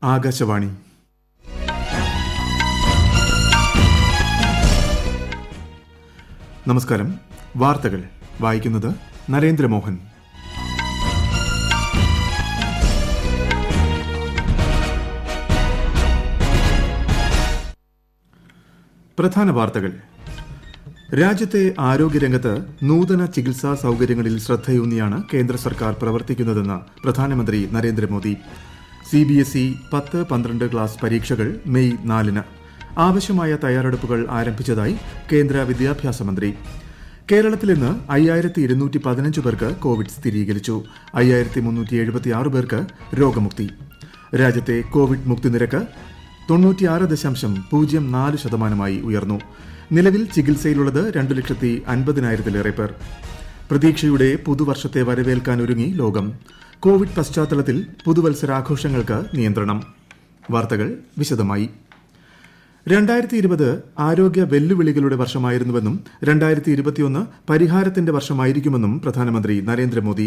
ആകാശവാണി. നമസ്കാരം. വാർത്തകൾ വായിക്കുന്നത് നരേന്ദ്രമോഹൻ. പ്രധാന വാർത്തകൾ. രാജ്യത്തെ ആരോഗ്യരംഗത്ത് നൂതന ചികിത്സാ സൌകര്യങ്ങളിൽ ശ്രദ്ധയൂന്നിയാണ് കേന്ദ്ര സർക്കാർ പ്രവർത്തിക്കുന്നതെന്ന് പ്രധാനമന്ത്രി നരേന്ദ്രമോദി. CBSE 10-12 ക്ലാസ് പരീക്ഷകൾ മെയ് 4-ന്. ആവശ്യമായ തയ്യാറെടുപ്പുകൾ ആരംഭിച്ചതായി കേന്ദ്ര വിദ്യാഭ്യാസ മന്ത്രി. കേരളത്തിൽ ഇന്ന് 5215 പേർക്ക് കോവിഡ് സ്ഥിരീകരിച്ചു. 5376 പേർക്ക് രോഗമുക്തി. രാജ്യത്തെ കോവിഡ് മുക്തി നിരക്ക് 96.04% ഉയർന്നു. നിലവിൽ ചികിത്സയിലുള്ളത് 2,50,000-ലേറെ പേർ. പ്രതീക്ഷയുടെ പുതുവർഷത്തെ വരവേൽക്കാനൊരുങ്ങി ലോകം. കോവിഡ് പശ്ചാത്തലത്തിൽ പുതുവത്സരാഘോഷങ്ങൾക്ക് നിയന്ത്രണം. വാർത്തകൾ വിശദമായി. 2020 ആരോഗ്യ വെല്ലുവിളികളുടെ വർഷമായിരുന്നുവെന്നും 2021 പരിഹാരത്തിന്റെ വർഷമായിരിക്കുമെന്നും പ്രധാനമന്ത്രി നരേന്ദ്രമോദി.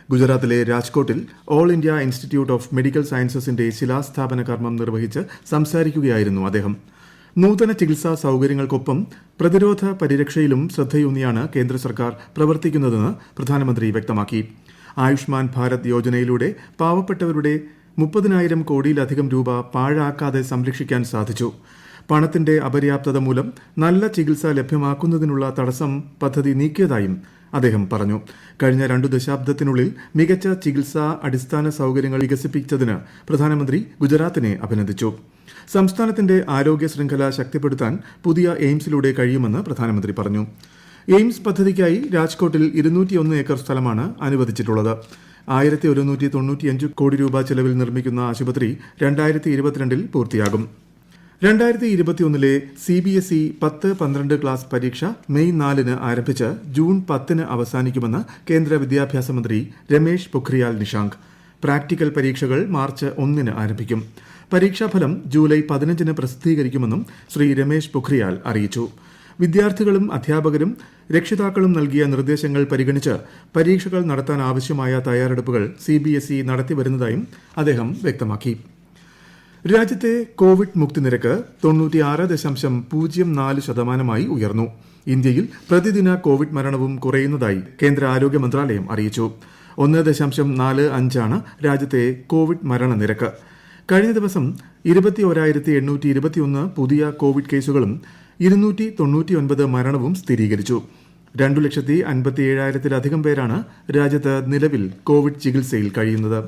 ഗുജറാത്തിലെ രാജ്കോട്ടിൽ all India institute of medical സയൻസസിന്റെ ശിലാസ്ഥാപന കർമ്മം നിർവഹിച്ച് സംസാരിക്കുകയായിരുന്നു അദ്ദേഹം. നൂതന ചികിത്സാ സൌകര്യങ്ങൾക്കൊപ്പം പ്രതിരോധ പരിരക്ഷയിലും ശ്രദ്ധയൂന്നിയാണ് കേന്ദ്ര സർക്കാർ പ്രവർത്തിക്കുന്നതെന്ന് പ്രധാനമന്ത്രി വ്യക്തമാക്കി. ആയുഷ്മാൻ ഭാരത് യോജനയിലൂടെ പാവപ്പെട്ടവരുടെ 30,000 കോടിയിലധികം രൂപ പാഴാക്കാതെ സംരക്ഷിക്കാൻ സാധിച്ചു. പണത്തിന്റെ അപര്യാപ്തത മൂലം നല്ല ചികിത്സ ലഭ്യമാക്കുന്നതിനുള്ള തടസ്സം പദ്ധതി നീക്കിയതായും അദ്ദേഹം പറഞ്ഞു. കഴിഞ്ഞ 2 ദശാബ്ദത്തിനുള്ളിൽ മികച്ച ചികിത്സാ അടിസ്ഥാന സൌകര്യങ്ങൾ വികസിപ്പിച്ചതിന് പ്രധാനമന്ത്രി ഗുജറാത്തിനെ അഭിനന്ദിച്ചു. സംസ്ഥാനത്തിന്റെ ആരോഗ്യ ശൃംഖല ശക്തിപ്പെടുത്താൻ പുതിയ എയിംസിലൂടെ കഴിയുമെന്ന് പ്രധാനമന്ത്രി പറഞ്ഞു. എയിംസ് പദ്ധതിക്കായി രാജ്കോട്ടിൽ 201 ഏക്കർ സ്ഥലമാണ് അനുവദിച്ചിട്ടുള്ളത്. 1195 കോടി രൂപ ചെലവിൽ നിർമ്മിക്കുന്ന ആശുപത്രി 2022 പൂർത്തിയാകും. 2021 CBSE 10-12 ക്ലാസ് പരീക്ഷ മെയ് 4-ന് ആരംഭിച്ച് ജൂൺ 10-ന് അവസാനിക്കുമെന്ന് കേന്ദ്ര വിദ്യാഭ്യാസ മന്ത്രി രമേശ് പൊഖ്രിയാൽ നിഷാങ്ക്. പ്രാക്ടിക്കൽ പരീക്ഷകൾ മാർച്ച് 1-ന് ആരംഭിക്കും. പരീക്ഷാഫലം ജൂലൈ 15-ന് പ്രസിദ്ധീകരിക്കുമെന്നും ശ്രീ രമേശ് പൊഖ്രിയാൽ അറിയിച്ചു. വിദ്യാർത്ഥികളും അധ്യാപകരും രക്ഷിതാക്കളും നൽകിയ നിർദ്ദേശങ്ങൾ പരിഗണിച്ച് പരീക്ഷകൾ നടത്താൻ ആവശ്യമായ തയ്യാറെടുപ്പുകൾ CBSE നടത്തിവരുന്നതായും അദ്ദേഹം വ്യക്തമാക്കി. രാജ്യത്തെ കോവിഡ് മുക്തി നിരക്ക് 96.04% ഉയർന്നു. ഇന്ത്യയിൽ പ്രതിദിന കോവിഡ് മരണവും കുറയുന്നതായി കേന്ദ്ര ആരോഗ്യ മന്ത്രാലയം അറിയിച്ചു. 1.45 രാജ്യത്തെ കോവിഡ് മരണനിരക്ക്. കഴിഞ്ഞ ദിവസം 21,821 പുതിയ കോവിഡ് കേസുകളും 299 മരണവും സ്ഥിരീകരിച്ചു. 2,57,000-ലധികം പേരാണ് രാജ്യത്ത് നിലവിൽ കോവിഡ് ചികിത്സയിൽ കഴിയുന്നത്.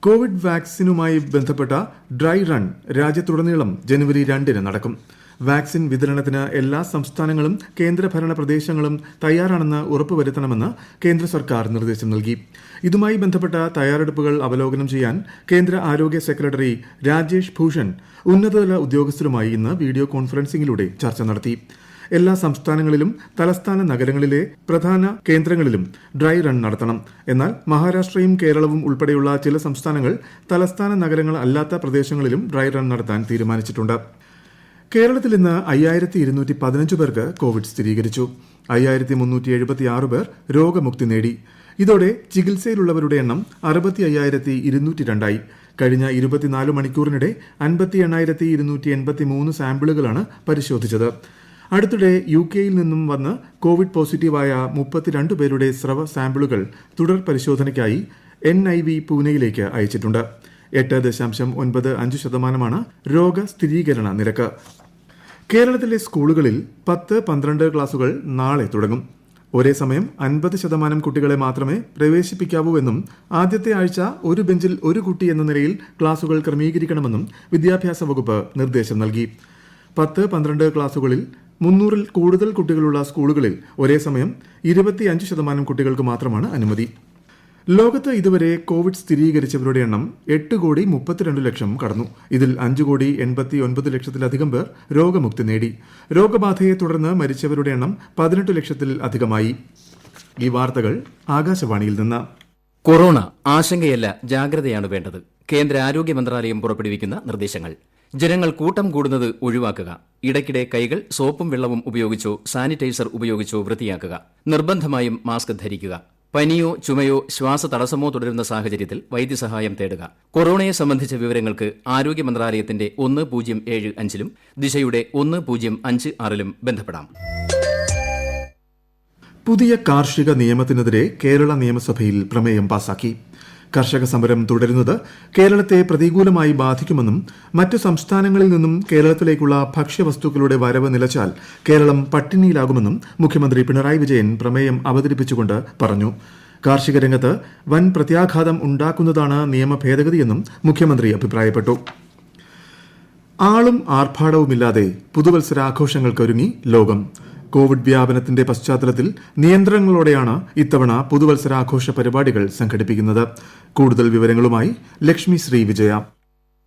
കോവിഡ് വാക്സിനുമായി ബന്ധപ്പെട്ട ഡ്രൈ റൺ രാജ്യത്തുടനീളം ജനുവരി 2-ന് നടക്കും. വാക്സിൻ വിതരണത്തിന് എല്ലാ സംസ്ഥാനങ്ങളും കേന്ദ്രഭരണ പ്രദേശങ്ങളും തയ്യാറാണെന്ന് ഉറപ്പുവരുത്തണമെന്ന് കേന്ദ്ര സർക്കാർ നിർദ്ദേശം നൽകി. ഇതുമായി ബന്ധപ്പെട്ട തയ്യാറെടുപ്പുകൾ അവലോകനം ചെയ്യാൻ കേന്ദ്ര ആരോഗ്യ സെക്രട്ടറി രാജേഷ് ഭൂഷൺ ഉന്നതതല ഉദ്യോഗസ്ഥരുമായി ഇന്ന് വീഡിയോ കോൺഫറൻസിംഗിലൂടെ ചർച്ച നടത്തി. എല്ലാ സംസ്ഥാനങ്ങളിലും തലസ്ഥാന നഗരങ്ങളിലെ പ്രധാന കേന്ദ്രങ്ങളിലും ഡ്രൈ റൺ നടത്തണം. എന്നാൽ മഹാരാഷ്ട്രയും കേരളവും ഉൾപ്പെടെയുള്ള ചില സംസ്ഥാനങ്ങൾ തലസ്ഥാന നഗരങ്ങൾ അല്ലാത്ത പ്രദേശങ്ങളിലും ഡ്രൈ റൺ നടത്താൻ തീരുമാനിച്ചിട്ടുണ്ട്. കേരളത്തിൽ ഇന്ന് 5215 പേർക്ക് കോവിഡ് സ്ഥിരീകരിച്ചു. 5376 പേർ രോഗമുക്തി നേടി. ഇതോടെ ചികിത്സയിലുള്ളവരുടെ എണ്ണം 65,202 കഴിഞ്ഞ 24 മണിക്കൂറിനിടെ 58,283 സാമ്പിളുകളാണ് പരിശോധിച്ചത്. അടുത്തിടെ UK-യിൽ നിന്നും വന്ന് കോവിഡ് പോസിറ്റീവായ 32 പേരുടെ സ്രവ സാമ്പിളുകൾ തുടർ പരിശോധനയ്ക്കായി NIV പൂനെയിലേക്ക് അയച്ചിട്ടുണ്ട്. 8.95% രോഗസ്ഥിരീകരണ നിരക്ക്. കേരളത്തിലെ സ്കൂളുകളിൽ 10-12 ക്ലാസുകൾ നാളെ തുടങ്ങും. ഒരേ സമയം 50% കുട്ടികളെ മാത്രമേ പ്രവേശിപ്പിക്കാവൂ എന്നും ആദ്യത്തെ ആഴ്ച ഒരു ബെഞ്ചിൽ ഒരു കുട്ടി എന്ന നിലയിൽ ക്ലാസുകൾ ക്രമീകരിക്കണമെന്നും വിദ്യാഭ്യാസ വകുപ്പ് നിർദ്ദേശം നൽകി. 10-12 ക്ലാസുകളിൽ 300-ൽ കൂടുതൽ കുട്ടികളുള്ള സ്കൂളുകളിൽ ഒരേ സമയം 25% കുട്ടികൾക്ക് മാത്രമാണ് അനുമതി. ലോകത്ത് ഇതുവരെ കോവിഡ് സ്ഥിരീകരിച്ചവരുടെ എണ്ണം 8,32,00,000 കടന്നു. ഇതിൽ 5,89,00,000-ലധികം പേർ രോഗമുക്തി നേടി. രോഗബാധയെ തുടർന്ന് മരിച്ചവരുടെ എണ്ണം 18 ലക്ഷത്തിലധികമായി. ഈ വാർത്തകൾ ആകാശവാണിയിൽ നിന്ന്. കൊറോണ ആശങ്കയല്ല, ജാഗ്രതയാണ് വേണ്ടത്. കേന്ദ്ര ആരോഗ്യ മന്ത്രാലയം പുറപ്പെടുവിക്കുന്ന നിർദ്ദേശങ്ങൾ. ജനങ്ങൾ കൂട്ടം കൂടുന്നത് ഒഴിവാക്കുക. ഇടയ്ക്കിടെ കൈകൾ സോപ്പും വെള്ളവും ഉപയോഗിച്ചോ സാനിറ്റൈസർ ഉപയോഗിച്ചോ വൃത്തിയാക്കുക. നിർബന്ധമായും മാസ്ക് ധരിക്കുക. പനിയോ ചുമയോ ശ്വാസതടസ്സമോ തുടരുന്ന സാഹചര്യത്തിൽ വൈദ്യസഹായം തേടുക. കൊറോണയെ സംബന്ധിച്ച വിവരങ്ങൾക്ക് ആരോഗ്യ മന്ത്രാലയത്തിന്റെ 1075-ലും ദിശയുടെ 1056-ലും ബന്ധപ്പെടാം. പുതിയ കാർഷിക നിയമത്തിനെതിരെ കേരള നിയമസഭയിൽ പ്രമേയം പാസാക്കി. കർഷക സമരം തുടരുന്നത് കേരളത്തെ പ്രതികൂലമായി ബാധിക്കുമെന്നും മറ്റു സംസ്ഥാനങ്ങളിൽ നിന്നും കേരളത്തിലേക്കുള്ള ഭക്ഷ്യവസ്തുക്കളുടെ വരവ് നിലച്ചാൽ കേരളം പട്ടിണിയിലാകുമെന്നും മുഖ്യമന്ത്രി പിണറായി വിജയൻ പ്രമേയം അവതരിപ്പിച്ചുകൊണ്ട് പറഞ്ഞു. കാർഷിക രംഗത്ത് വൻ പ്രത്യാഘാതം ഉണ്ടാക്കുന്നതാണ് നിയമ ഭേദഗതിയെന്നും മുഖ്യമന്ത്രി അഭിപ്രായപ്പെട്ടു. ആളും ആർഭാടവുമില്ലാതെ പുതുവത്സരാഘോഷങ്ങൾക്കൊരുങ്ങി ലോകം. കോവിഡ് വ്യാപനത്തിന്റെ പശ്ചാത്തലത്തിൽ നിയന്ത്രണങ്ങളോടെയാണ് ഇത്തവണ പുതുവത്സരാഘോഷ പരിപാടികൾ സംഘടിപ്പിക്കുന്നത്. കൂടുതൽ വിവരങ്ങളുമായി ലക്ഷ്മി ശ്രീ വിജയ.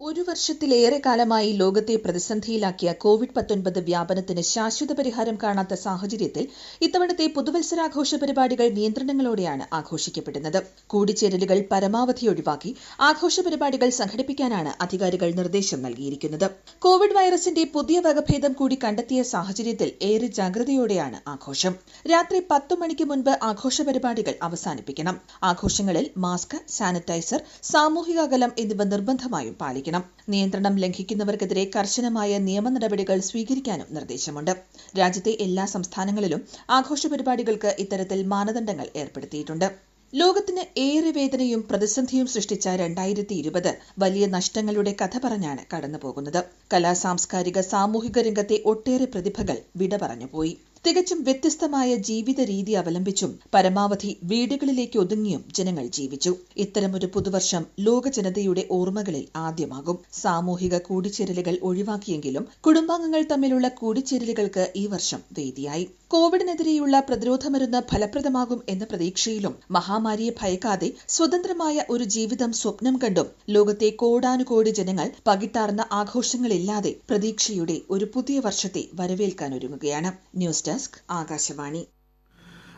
ഒരു വർഷത്തിലേറെ കാലമായി ലോകത്തെ പ്രതിസന്ധിയിലാക്കിയ കോവിഡ്-19 വ്യാപനത്തിന് ശാശ്വത പരിഹാരം കാണാത്ത സാഹചര്യത്തിൽ ഇത്തവണത്തെ പുതുവത്സരാഘോഷ പരിപാടികൾ നിയന്ത്രണങ്ങളോടെയാണ് ആഘോഷിക്കപ്പെടുന്നത്. കൂടിച്ചേരലുകൾ പരമാവധി ഒഴിവാക്കി ആഘോഷ പരിപാടികൾ സംഘടിപ്പിക്കാനാണ് അധികാരികൾ നിർദ്ദേശം നൽകിയിരിക്കുന്നത്. കോവിഡ് വൈറസിന്റെ പുതിയ വകഭേദം കൂടി കണ്ടെത്തിയ സാഹചര്യത്തിൽ ഏറെ ജാഗ്രതയോടെയാണ് ആഘോഷം. രാത്രി 10 മണിക്ക് മുൻപ് ആഘോഷ പരിപാടികൾ അവസാനിപ്പിക്കണം. ആഘോഷങ്ങളിൽ മാസ്ക്, സാനിറ്റൈസർ, സാമൂഹിക അകലം എന്നിവ നിർബന്ധമായും പാലിക്കണം. നിയന്ത്രണം ലംഘിക്കുന്നവർക്കെതിരെ കർശനമായ നിയമ നടപടികൾ സ്വീകരിക്കാനും നിർദ്ദേശമുണ്ട്. രാജ്യത്തെ എല്ലാ സംസ്ഥാനങ്ങളിലും ആഘോഷ പരിപാടികൾക്ക് ഇത്തരത്തിൽ മാനദണ്ഡങ്ങൾ ഏർപ്പെടുത്തിയിട്ടുണ്ട്. ലോകത്തിന് ഏറെ വേദനയും പ്രതിസന്ധിയും സൃഷ്ടിച്ച 2020 വലിയ നഷ്ടങ്ങളുടെ കഥ പറഞ്ഞാണ് കടന്നുപോകുന്നത്. കലാ സാംസ്കാരിക സാമൂഹിക രംഗത്തെ ഒട്ടേറെ പ്രതിഭകൾ വിട പറഞ്ഞുപോയി. തികച്ചും വ്യത്യസ്തമായ ജീവിത രീതി അവലംബിച്ചും പരമാവധി വീടുകളിലേക്ക് ഒതുങ്ങിയും ജനങ്ങൾ ജീവിച്ചു. ഇത്തരമൊരു പുതുവർഷം ലോക ജനതയുടെ ഓർമ്മകളിൽ ആദ്യമാകും. സാമൂഹിക കൂടിച്ചേരലുകൾ ഒഴിവാക്കിയെങ്കിലും കുടുംബാംഗങ്ങൾ തമ്മിലുള്ള കൂടിച്ചേരലുകൾക്ക് ഈ വർഷം വേദിയായി. കോവിഡിനെതിരെയുള്ള പ്രതിരോധ മരുന്ന് ഫലപ്രദമാകും എന്ന പ്രതീക്ഷയിലും മഹാമാരിയെ ഭയക്കാതെ സ്വതന്ത്രമായ ഒരു ജീവിതം സ്വപ്നം കണ്ടും ലോകത്തെ കോടാനുകോടി ജനങ്ങൾ പകിട്ടാർന്ന ആഘോഷങ്ങളില്ലാതെ പ്രതീക്ഷയുടെ ഒരു പുതിയ വർഷത്തെ വരവേൽക്കാനൊരുങ്ങുകയാണ്. News desk, Akashvani.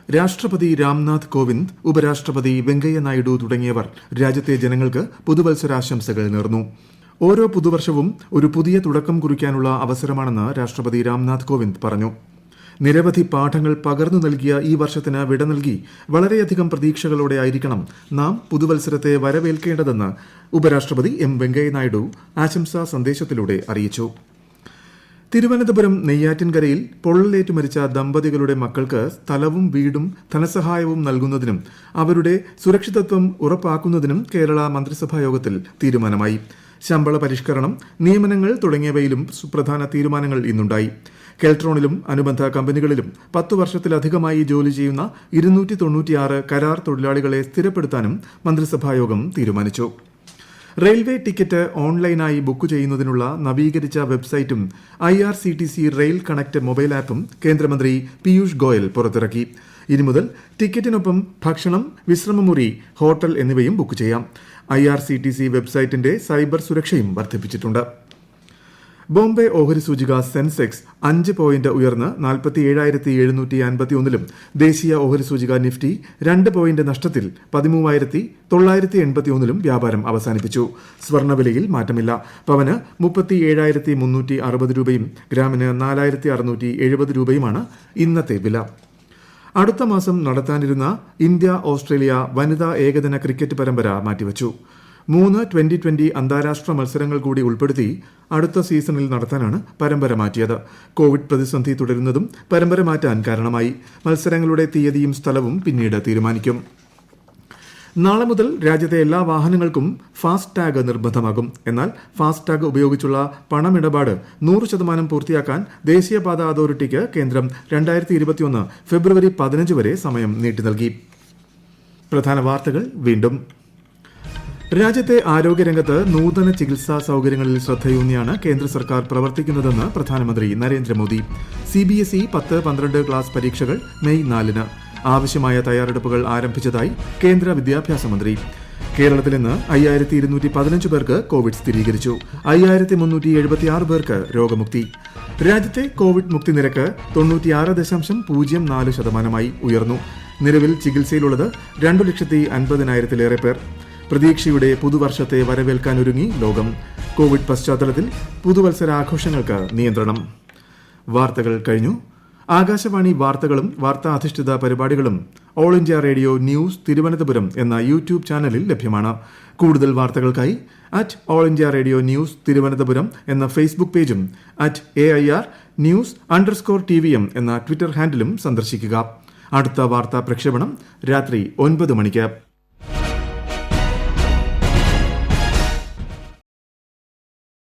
രാഷ്ട്രപതി രാംനാഥ് കോവിന്ദ്, ഉപരാഷ്ട്രപതി വെങ്കയ്യ നായിഡു തുടങ്ങിയവർ രാജ്യത്തെ ജനങ്ങൾക്ക് പുതുവത്സരാശംസകൾ നേർന്നു. ഓരോ പുതുവർഷവും ഒരു പുതിയ തുടക്കം കുറിക്കാനുള്ള അവസരമാണെന്ന് രാഷ്ട്രപതി രാംനാഥ് കോവിന്ദ് പറഞ്ഞു. നിരവധി പാഠങ്ങൾ പകർന്നു നൽകിയ ഈ വർഷത്തിന് വിട നൽകി വളരെയധികം പ്രതീക്ഷകളോടെ ആയിരിക്കണം നാം പുതുവത്സരത്തെ വരവേൽക്കേണ്ടതെന്ന് ഉപരാഷ്ട്രപതി വെങ്കയ്യ നായിഡു ആശംസാ സന്ദേശത്തിലൂടെ അറിയിച്ചു. തിരുവനന്തപുരം നെയ്യാറ്റിൻകരയിൽ പൊള്ളലേറ്റ് മരിച്ച ദമ്പതികളുടെ മക്കൾക്ക് സ്ഥലവും വീടും ധനസഹായവും നൽകുന്നതിനും അവരുടെ സുരക്ഷിതത്വം ഉറപ്പാക്കുന്നതിനും കേരള മന്ത്രിസഭാ യോഗത്തിൽ തീരുമാനമായി. ശമ്പള പരിഷ്കരണം, നിയമനങ്ങൾ തുടങ്ങിയവയിലും സുപ്രധാന തീരുമാനങ്ങൾ ഇന്നുണ്ടായി. കെൽട്രോണിലും അനുബന്ധ കമ്പനികളിലും 10 വർഷത്തിലധികമായി ജോലി ചെയ്യുന്ന 296 കരാർ തൊഴിലാളികളെ സ്ഥിരപ്പെടുത്താനും മന്ത്രിസഭായോഗം തീരുമാനിച്ചു. റെയിൽവേ ടിക്കറ്റ് ഓൺലൈനായി ബുക്ക് ചെയ്യുന്നതിനുള്ള നവീകരിച്ച വെബ്സൈറ്റും IRCTC റെയിൽ കണക്ട് മൊബൈൽ ആപ്പും കേന്ദ്രമന്ത്രി പീയൂഷ് ഗോയൽ പുറത്തിറക്കി. ഇനി മുതൽ ടിക്കറ്റിനൊപ്പം ഭക്ഷണം, വിശ്രമമുറി, ഹോട്ടൽ എന്നിവയും ബുക്ക് ചെയ്യാം. IRCTC വെബ്സൈറ്റിന്റെ സൈബർ സുരക്ഷയും വർദ്ധിപ്പിച്ചിട്ടുണ്ട്. ബോംബെ ഓഹരി സൂചിക സെൻസെക്സ് 5 പോയിന്റ് ഉയർന്ന് 47,751-ലും ദേശീയ ഓഹരി സൂചിക നിഫ്റ്റി 2 പോയിന്റ് നഷ്ടത്തിൽ 13,981-ലും വ്യാപാരം അവസാനിപ്പിച്ചു. സ്വർണ്ണവിലയിൽ മാറ്റമില്ല. പവന് 37,360 രൂപയും ഗ്രാമിന് 4,670 രൂപയുമാണ് ഇന്നത്തെ വില. അടുത്ത മാസം നടത്താനിരുന്ന ഇന്ത്യ ഓസ്ട്രേലിയ വനിതാ ഏകദിന ക്രിക്കറ്റ് പരമ്പര മാറ്റിവച്ചു. 3 2020 അന്താരാഷ്ട്ര മത്സരങ്ങൾ കൂടി ഉൾപ്പെടുത്തി അടുത്ത സീസണിൽ നടത്താനാണ് പരമ്പര മാറ്റിയത്. കോവിഡ് പ്രതിസന്ധി തുടരുന്നതും പരമ്പര മാറ്റാൻ കാരണമായി. മത്സരങ്ങളുടെ തീയതിയും സ്ഥലവും പിന്നീട് തീരുമാനിക്കും. നാളെ മുതൽ രാജ്യത്തെ എല്ലാ വാഹനങ്ങൾക്കും ഫാസ്റ്റ് ടാഗ് നിർബന്ധമാകും. എന്നാൽ ഫാസ്റ്റ് ടാഗ് ഉപയോഗിച്ചുള്ള പണമിടപാട് 100% പൂർത്തിയാക്കാൻ ദേശീയപാത അതോറിറ്റിക്ക് കേന്ദ്രം 2021 ഫെബ്രുവരി 15 വരെ സമയം നീട്ടി നൽകി. പ്രധാന വാർത്തകൾ വീണ്ടും. രാജ്യത്തെ ആരോഗ്യരംഗത്ത് നൂതന ചികിത്സാ സൌകര്യങ്ങളിൽ ശ്രദ്ധയൂന്നിയാണ് കേന്ദ്ര സർക്കാർ പ്രവർത്തിക്കുന്നതെന്ന് പ്രധാനമന്ത്രി നരേന്ദ്രമോദി. CBSE 10-12 ക്ലാസ് പരീക്ഷകൾ മെയ് 4-ന്. ആവശ്യമായ തയ്യാറെടുപ്പുകൾ ആരംഭിച്ചതായി കേന്ദ്ര വിദ്യാഭ്യാസ മന്ത്രി. കേരളത്തിൽ ഇന്ന് 5215 പേർക്ക് കോവിഡ് സ്ഥിരീകരിച്ചു. 5376 പേർക്ക് രോഗമുക്തി. രാജ്യത്തെ കോവിഡ് മുക്തി നിരക്ക് 96.04% ഉയർന്നു. നിലവിൽ ചികിത്സയിലുള്ളത് 2,50,000-ലേറെ പേർ. പ്രതീക്ഷയുടെ പുതുവർഷത്തെ വരവേൽക്കാനൊരുങ്ങി ലോകം. കോവിഡ് പശ്ചാത്തലത്തിൽ പുതുവത്സരാഘോഷങ്ങൾക്ക് നിയന്ത്രണം. വാർത്തകൾ കഴിഞ്ഞു. ആകാശവാണി വാർത്തകളും വാർത്താധിഷ്ഠിത പരിപാടികളും all India radio news Thiruvananthapuram എന്ന യൂട്യൂബ് ചാനലിൽ ലഭ്യമാണ്. കൂടുതൽ വാർത്തകൾക്കായി @all India radio news Thiruvananthapuram എന്ന ഫേസ്ബുക്ക് പേജും @AIR_news_TVM എന്ന ട്വിറ്റർ ഹാൻഡിലും സന്ദർശിക്കുക. അടുത്ത വാർത്താ പ്രക്ഷേപണം രാത്രി 9 മണിക്ക്.